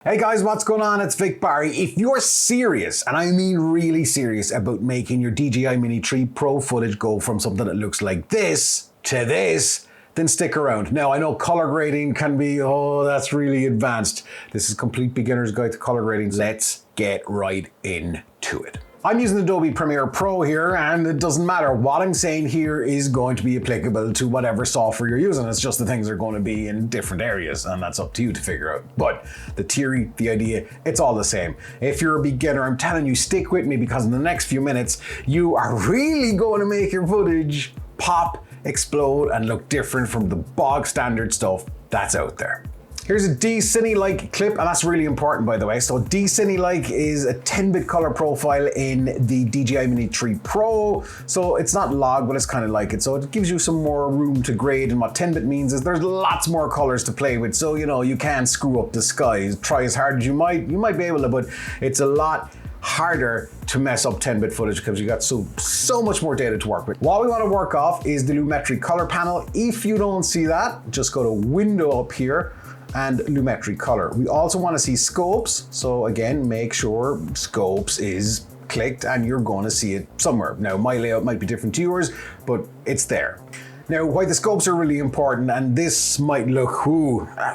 Hey guys, what's going on? It's Vic Barry. If you're serious, and I mean really serious, about making your DJI Mini 3 Pro footage go from something that looks like this to this, then stick around. Now, I know color grading can be, oh, that's really advanced. This is Complete Beginner's Guide to Color Grading. Let's get right into it. I'm using Adobe Premiere Pro here, and it doesn't matter. What I'm saying here is going to be applicable to whatever software you're using. It's just the things are going to be in different areas, and that's up to you to figure out. But the theory, the idea, it's all the same. If you're a beginner, I'm telling you, stick with me, because in the next few minutes, you are really going to make your footage pop, explode, and look different from the bog standard stuff that's out there. Here's a D-Cine-like clip, and that's really important, by the way. So D-Cine-like is a 10-bit color profile in the DJI Mini 3 Pro. So it's not log, but it's kind of like it. So it gives you some more room to grade, and what 10-bit means is there's lots more colors to play with. So, you know, you can't screw up the skies. Try as hard as you might be able to, but it's a lot harder to mess up 10-bit footage because you got so much more data to work with. What we want to work off is the Lumetri color panel. If you don't see that, just go to Window up here and Lumetri color. We also want to see scopes. So again, make sure scopes is clicked and you're going to see it somewhere. Now, my layout might be different to yours, but it's there. Now, why the scopes are really important, and this might look,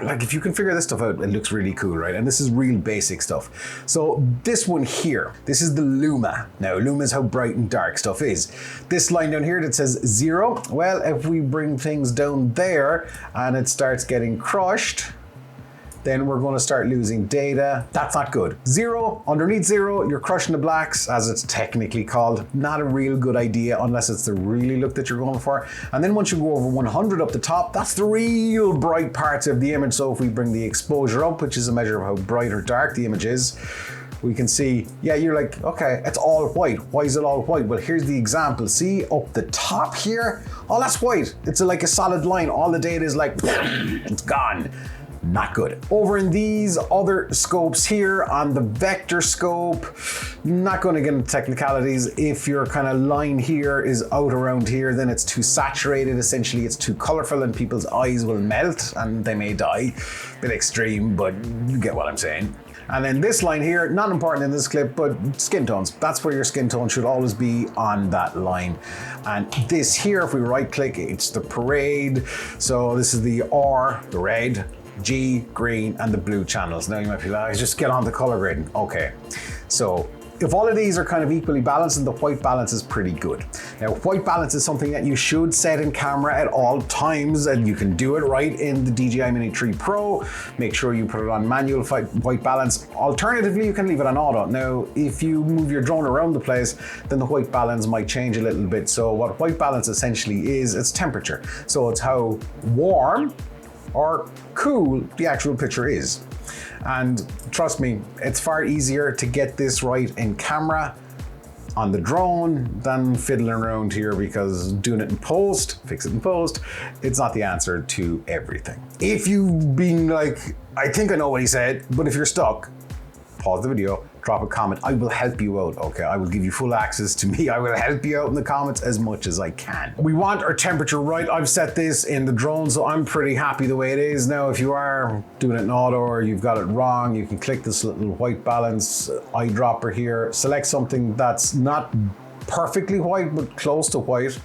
like if you can figure this stuff out, it looks really cool, right? And this is real basic stuff. So this one here, this is the Luma. Now, Luma is how bright and dark stuff is. This line down here that says 0, well, if we bring things down there and it starts getting crushed, then we're going to start losing data. That's not good. 0, underneath 0, you're crushing the blacks, as it's technically called. Not a real good idea unless it's the really look that you're going for. And then once you go over 100 up the top, that's the real bright parts of the image. So if we bring the exposure up, which is a measure of how bright or dark the image is, we can see, yeah, you're like, okay, it's all white. Why is it all white? Well, here's the example. See up the top here? Oh, that's white. It's like a solid line. All the data is like, it's gone. Not good. Over in these other scopes here on the vector scope, not going to get into technicalities. If your kind of line here is out around here, then it's too saturated. Essentially, it's too colorful and people's eyes will melt and they may die. Bit extreme, but you get what I'm saying. And then this line here, not important in this clip, but skin tones. That's where your skin tone should always be on that line. And this here, if we right click, it's the parade. So this is the R, the red, G, green, and the blue channels. Now you might be like, just get on the color grading. Okay, so if all of these are kind of equally balanced, then the white balance is pretty good. Now, white balance is something that you should set in camera at all times, and you can do it right in the DJI Mini 3 Pro. Make sure you put it on manual white balance. Alternatively, you can leave it on auto. Now, if you move your drone around the place, then the white balance might change a little bit. So what white balance essentially is, it's temperature. So it's how warm or cool the actual picture is. And trust me, it's far easier to get this right in camera on the drone than fiddling around here, because doing it in post, fix it in post, it's not the answer to everything. If you've been like, I think I know what he said, but if you're stuck, pause the video, drop a comment. I will help you out, okay? I will give you full access to me. I will help you out in the comments as much as I can. We want our temperature right. I've set this in the drone, so I'm pretty happy the way it is. Now, if you are doing it in auto or you've got it wrong, you can click this little white balance eyedropper here, select something that's not perfectly white, but close to white.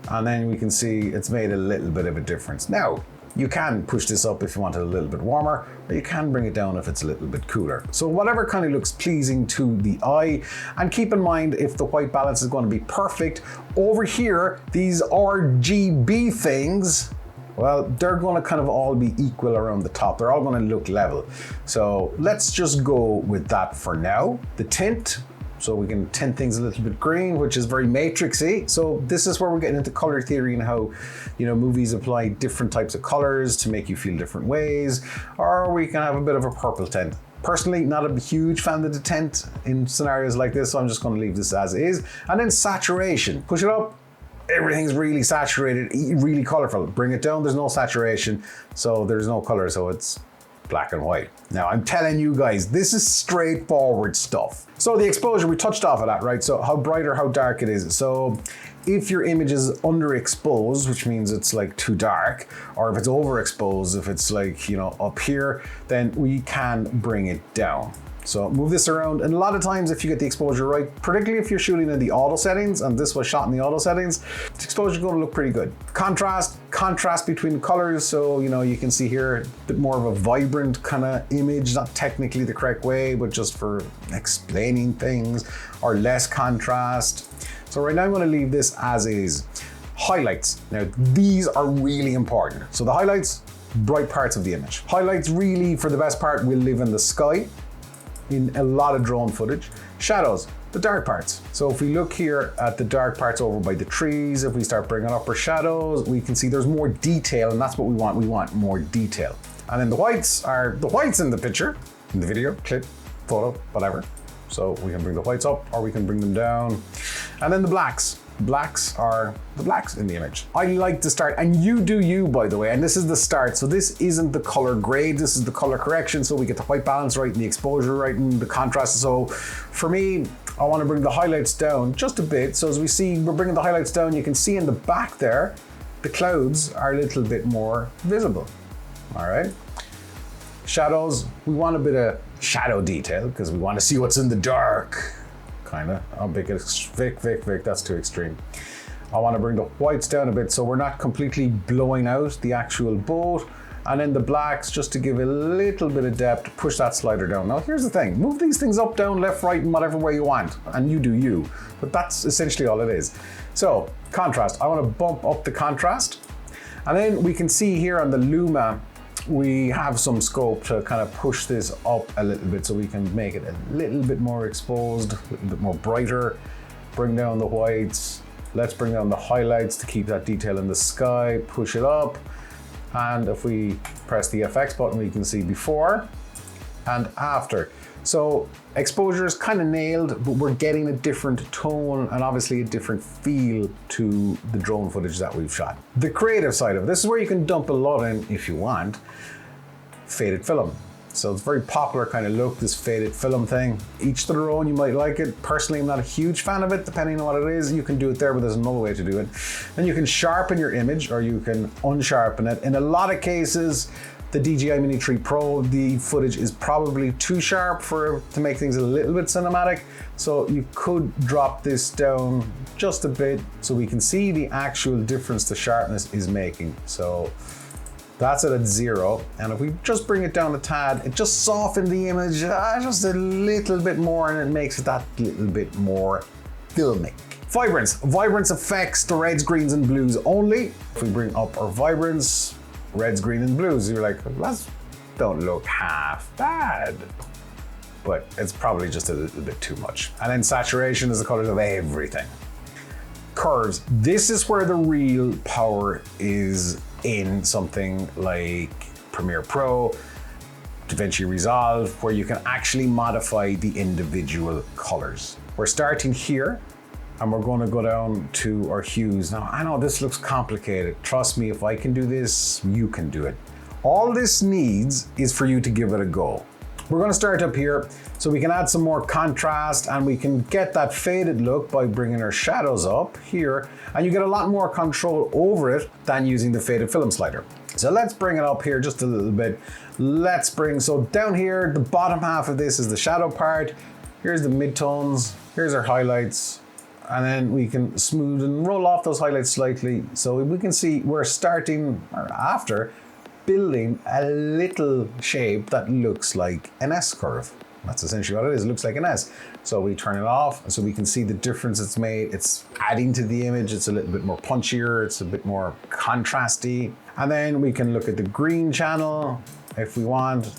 And then we can see it's made a little bit of a difference. Now, you can push this up if you want it a little bit warmer, or you can bring it down if it's a little bit cooler. So whatever kind of looks pleasing to the eye. And keep in mind, if the white balance is going to be perfect, over here, these RGB things, well, they're going to kind of all be equal around the top. They're all going to look level. So let's just go with that for now. The tint, so we can tint things a little bit green, which is very matrixy. So this is where we're getting into color theory and how, you know, movies apply different types of colors to make you feel different ways, or we can have a bit of a purple tint. Personally, not a huge fan of the tint in scenarios like this, so I'm just going to leave this as is. And then saturation, push it up, everything's really saturated, really colorful. Bring it down, there's no saturation, so there's no color, so it's black and white. Now I'm telling you guys, this is straightforward stuff. So the exposure, we touched off of that, right? So how bright or how dark it is. So if your image is underexposed, which means it's like too dark, or if it's overexposed, if it's like, you know, up here, then we can bring it down. So move this around, and a lot of times if you get the exposure right, particularly if you're shooting in the auto settings, and this was shot in the auto settings, the exposure is going to look pretty good. Contrast between colors, so you know, you can see here a bit more of a vibrant kind of image, not technically the correct way, but just for explaining things, or less contrast. So right now I'm going to leave this as is. Highlights. Now these are really important. So the highlights, bright parts of the image. Highlights really, for the best part, will live in the sky, in a lot of drone footage. Shadows, the dark parts. So if we look here at the dark parts over by the trees, if we start bringing up our shadows, we can see there's more detail, and that's what we want. We want more detail. And then the whites are the whites in the picture, in the video, clip, photo, whatever. So we can bring the whites up or we can bring them down. And then the blacks. Blacks are the blacks in the image. I like to start, and you do you, by the way, and this is the start. So this isn't the color grade, this is the color correction. So we get the white balance right and the exposure right and the contrast. So for me, I want to bring the highlights down just a bit. So as we see, we're bringing the highlights down. You can see in the back there, the clouds are a little bit more visible. All right. Shadows, we want a bit of shadow detail because we want to see what's in the dark. Kinda. I'll make it Vic, that's too extreme. I want to bring the whites down a bit so we're not completely blowing out the actual boat. And then the blacks, just to give a little bit of depth, push that slider down. Now here's the thing, move these things up, down, left, right, in whatever way you want, and you do you. But that's essentially all it is. So, contrast, I want to bump up the contrast. And then we can see here on the Luma, we have some scope to kind of push this up a little bit so we can make it a little bit more exposed, a little bit more brighter, bring down the whites. Let's bring down the highlights to keep that detail in the sky, push it up. And if we press the FX button, we can see before and after. So exposure is kind of nailed, but we're getting a different tone and obviously a different feel to the drone footage that we've shot. The creative side of it, this is where you can dump a lot in if you want. Faded film. So it's a very popular kind of look, this faded film thing. Each to their own, you might like it. Personally, I'm not a huge fan of it, depending on what it is. You can do it there, but there's another way to do it. Then you can sharpen your image or you can unsharpen it. In a lot of cases, the DJI Mini 3 Pro, the footage is probably too sharp to make things a little bit cinematic. So you could drop this down just a bit so we can see the actual difference the sharpness is making. So that's it at 0. And if we just bring it down a tad, it just softens the image just a little bit more, and it makes it that little bit more filmic. Vibrance. Vibrance affects the reds, greens, and blues only. If we bring up our vibrance, reds, green, and blues, you're like, that don't look half bad. But it's probably just a little bit too much. And then saturation is the colors of everything. Curves. This is where the real power is in something like Premiere Pro, DaVinci Resolve, where you can actually modify the individual colors. We're starting here, and we're going to go down to our hues. Now, I know this looks complicated. Trust me, if I can do this, you can do it. All this needs is for you to give it a go. We're going to start up here so we can add some more contrast, and we can get that faded look by bringing our shadows up here, and you get a lot more control over it than using the faded film slider. So let's bring it up here just a little bit. So down here, the bottom half of this is the shadow part. Here's the midtones, here's our highlights. And then we can smooth and roll off those highlights slightly. So we can see we're starting, or after, building a little shape that looks like an S curve. That's essentially what it is, it looks like an S. So we turn it off so we can see the difference it's made. It's adding to the image, it's a little bit more punchier, it's a bit more contrasty. And then we can look at the green channel if we want,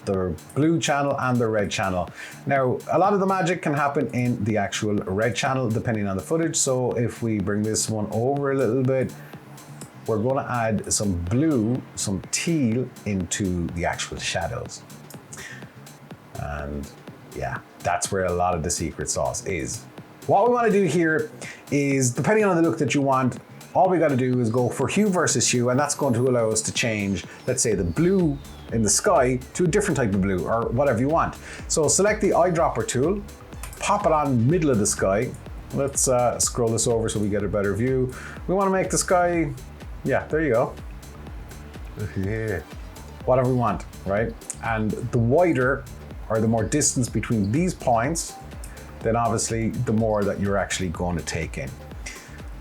the blue channel and the red channel. Now, a lot of the magic can happen in the actual red channel depending on the footage. So if we bring this one over a little bit, we're going to add some blue, some teal into the actual shadows. And yeah, that's where a lot of the secret sauce is. What we want to do here is, depending on the look that you want, all we got to do is go for hue versus hue, and that's going to allow us to change, let's say, the blue in the sky to a different type of blue or whatever you want. So select the eyedropper tool, pop it on middle of the sky. Let's scroll this over so we get a better view. We want to make the sky, yeah, there you go. Yeah. Whatever we want, right? And the wider or the more distance between these points, then obviously the more that you're actually going to take in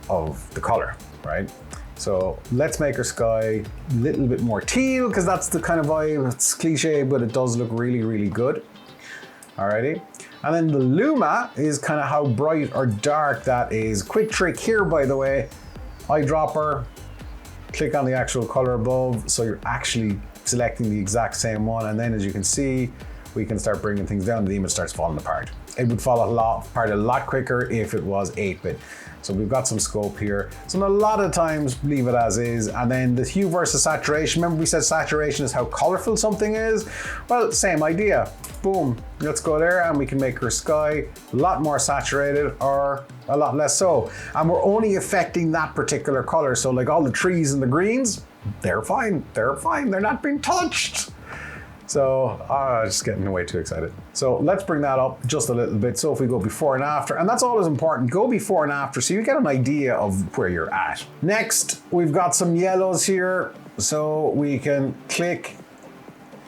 of the color, right? So let's make our sky a little bit more teal because that's the kind of vibe. It's cliche, but it does look really, really good. Alrighty. And then the Luma is kind of how bright or dark that is. Quick trick here, by the way, eyedropper, click on the actual color above. So you're actually selecting the exact same one. And then as you can see, we can start bringing things down. The image starts falling apart. It would fall apart a lot quicker if it was 8-bit. So we've got some scope here. So a lot of times leave it as is. And then the hue versus saturation. Remember we said saturation is how colorful something is? Well, same idea. Boom, let's go there and we can make our sky a lot more saturated or a lot less so. And we're only affecting that particular color. So like all the trees and the greens, they're fine, they're fine. They're not being touched. So, just getting way too excited. So let's bring that up just a little bit. So if we go before and after, and that's always important, go before and after so you get an idea of where you're at. Next, we've got some yellows here. So we can click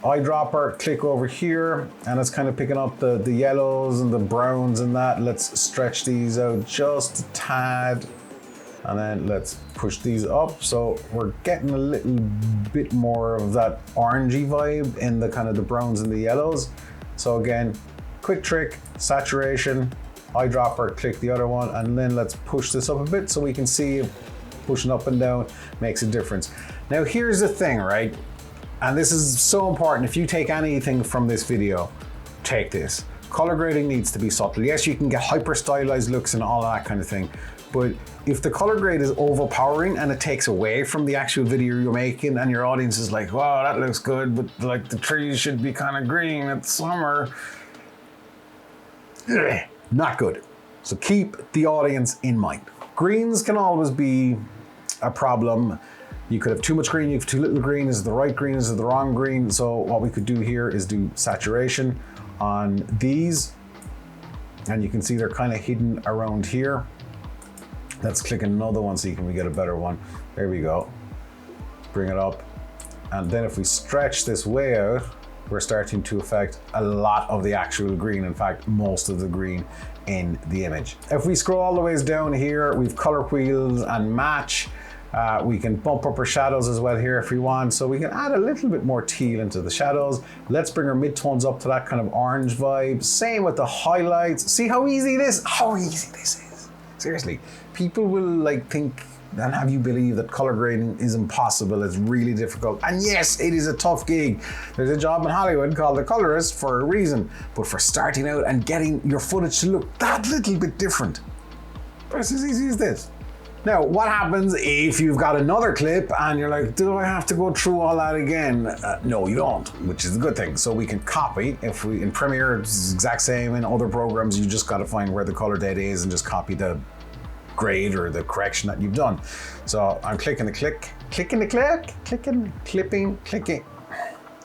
eyedropper, click over here, and it's kind of picking up the yellows and the browns and that. Let's stretch these out just a tad. And then let's push these up. So we're getting a little bit more of that orangey vibe in the kind of the browns and the yellows. So again, quick trick, saturation, eyedropper, click the other one, and then let's push this up a bit so we can see pushing up and down makes a difference. Now here's the thing, right? And this is so important. If you take anything from this video, take this. Color grading needs to be subtle. Yes, you can get hyper stylized looks and all that kind of thing. But if the color grade is overpowering and it takes away from the actual video you're making and your audience is like, wow, that looks good, but like the trees should be kind of green, it's summer. Not good. So keep the audience in mind. Greens can always be a problem. You could have too much green, you have too little green. Is it the right green, is it the wrong green? So what we could do here is do saturation on these. And you can see they're kind of hidden around here. Let's click another one so we get a better one. There we go. Bring it up. And then if we stretch this way out, we're starting to affect a lot of the actual green. In fact, most of the green in the image. If we scroll all the ways down here, we've color wheels and match. We can bump up our shadows as well here if we want. So we can add a little bit more teal into the shadows. Let's bring our midtones up to that kind of orange vibe. Same with the highlights. See how easy this is. Seriously, people will like think and have you believe that color grading is impossible. It's really difficult. And yes, it is a tough gig. There's a job in Hollywood called the colorist for a reason. But for starting out and getting your footage to look that little bit different, it's as easy as this. Now, what happens if you've got another clip and you're like, do I have to go through all that again? No, you don't, which is a good thing. So we can copy. If we in Premiere, it's the exact same. In other programs, you just got to find where the color data is and just copy the grade or the correction that you've done. So I'm clicking the click, clicking.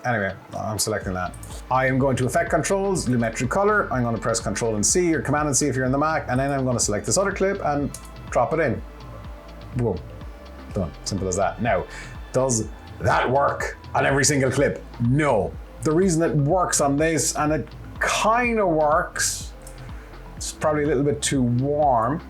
Anyway, I'm selecting that. I am going to Effect Controls, Lumetri Color. I'm going to press Control and C or Command and C if you're in the Mac, and then I'm going to select this other clip and drop it in. Boom, done, simple as that. Now, does that work on every single clip? No. The reason it works on this, and it kind of works, it's probably a little bit too warm,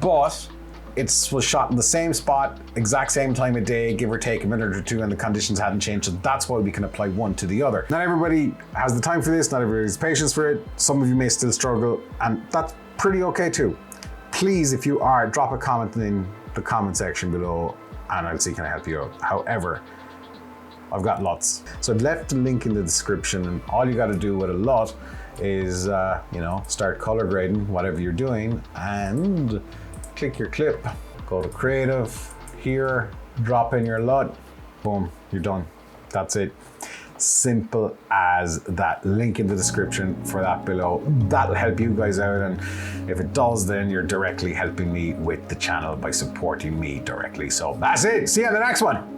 but it was shot in the same spot, exact same time of day, give or take a minute or two, and the conditions hadn't changed, so that's why we can apply one to the other. Not everybody has the time for this, not everybody has patience for it, some of you may still struggle, and that's pretty okay too. Please, if you are, drop a comment in the comment section below and I'll see can I help you out. However, I've got lots. So I've left the link in the description, and all you got to do with a lot is, start color grading whatever you're doing and click your clip, go to creative, here, drop in your LUT, boom, you're done. That's it. Simple as that. Link in the description for that below. That'll help you guys out, and if it does, then you're directly helping me with the channel by supporting me directly. So that's it. See you on the next one.